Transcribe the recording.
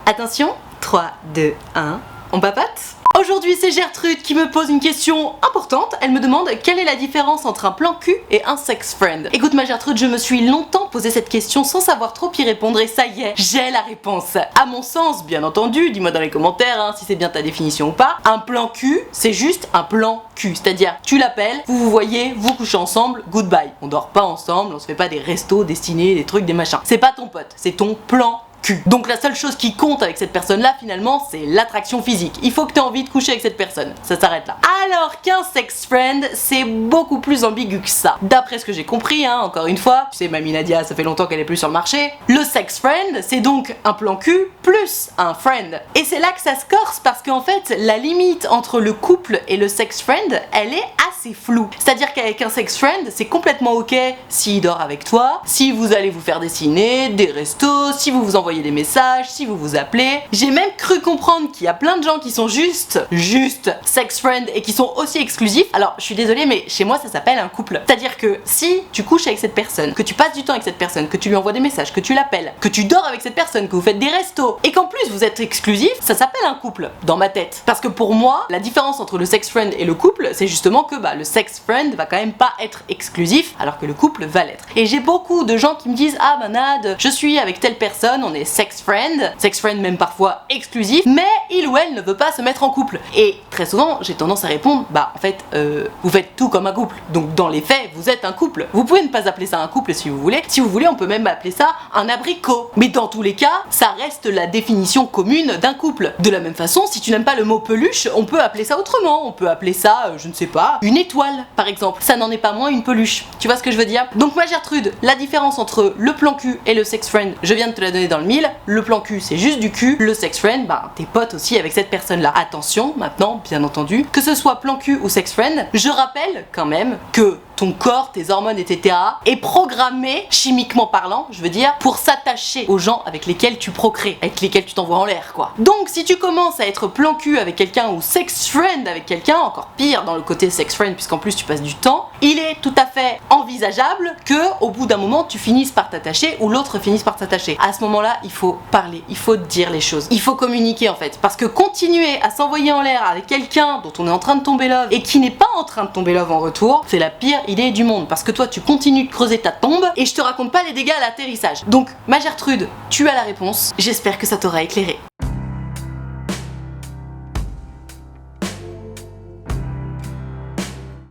Attention, 3, 2, 1, on papote. Aujourd'hui c'est Gertrude qui me pose une question importante. Elle me demande quelle est la différence entre un plan cul et un sex friend. Écoute ma Gertrude, je me suis longtemps posé cette question sans savoir trop y répondre et ça y est, j'ai la réponse. À mon sens, bien entendu, dis-moi dans les commentaires si c'est bien ta définition ou pas, un plan cul c'est juste un plan cul. C'est-à-dire tu l'appelles, vous vous voyez, vous couchez ensemble, goodbye. On dort pas ensemble, on se fait pas des restos destinés, des trucs, des machins. C'est pas ton pote, c'est ton plan cul. Donc la seule chose qui compte avec cette personne là finalement c'est l'attraction physique. Il faut que tu aies envie de coucher avec cette personne. Ça s'arrête là. Alors qu'un sex friend c'est beaucoup plus ambigu que ça. D'après ce que j'ai compris, encore une fois, tu sais Mamie Nadia ça fait longtemps qu'elle est plus sur le marché. Le sex friend c'est donc un plan cul plus un friend. Et c'est là que ça se corse parce qu'en fait la limite entre le couple et le sex friend elle est assez floue. C'est-à-dire qu'avec un sex friend c'est complètement ok s'il dort avec toi, si vous allez vous faire des ciné, des restos, si vous vous envoyez des messages, si vous vous appelez. J'ai même cru comprendre qu'il y a plein de gens qui sont juste sex friend et qui sont aussi exclusifs. Alors je suis désolée mais chez moi ça s'appelle un couple. C'est-à-dire que si tu couches avec cette personne, que tu passes du temps avec cette personne, que tu lui envoies des messages, que tu l'appelles, que tu dors avec cette personne, que vous faites des restos et qu'en plus vous êtes exclusifs, ça s'appelle un couple dans ma tête. Parce que pour moi, la différence entre le sex friend et le couple, c'est justement que le sex friend va quand même pas être exclusif alors que le couple va l'être. Et j'ai beaucoup de gens qui me disent ah Nad, je suis avec telle personne, on est sex friend même parfois exclusif, mais il ou elle ne veut pas se mettre en couple. Et très souvent, j'ai tendance à répondre, en fait, vous faites tout comme un couple. Donc dans les faits, vous êtes un couple. Vous pouvez ne pas appeler ça un couple si vous voulez. Si vous voulez, on peut même appeler ça un abricot. Mais dans tous les cas, ça reste la définition commune d'un couple. De la même façon, si tu n'aimes pas le mot peluche, on peut appeler ça autrement. On peut appeler ça, je ne sais pas, une étoile, par exemple. Ça n'en est pas moins une peluche. Tu vois ce que je veux dire? Donc moi Gertrude, la différence entre le plan cul et le sex friend, je viens de te la donner dans le mille. Le plan cul c'est juste du cul, le sex friend, t'es pote aussi avec cette personne là. Attention maintenant, bien entendu, que ce soit plan cul ou sex friend, je rappelle quand même que ton corps, tes hormones, etc. est programmé, chimiquement parlant, je veux dire, pour s'attacher aux gens avec lesquels tu procrées, avec lesquels tu t'envoies en l'air, quoi. Donc, si tu commences à être plan cul avec quelqu'un ou sex friend avec quelqu'un, encore pire dans le côté sex friend, puisqu'en plus tu passes du temps, il est tout à fait envisageable que, au bout d'un moment, tu finisses par t'attacher ou l'autre finisse par t'attacher. À ce moment-là, il faut parler, il faut dire les choses, il faut communiquer en fait, parce que continuer à s'envoyer en l'air avec quelqu'un dont on est en train de tomber love et qui n'est pas en train de tomber love en retour, c'est la pire idée du monde parce que toi tu continues de creuser ta tombe et je te raconte pas les dégâts à l'atterrissage. Donc ma Gertrude, tu as la réponse, j'espère que ça t'aura éclairé.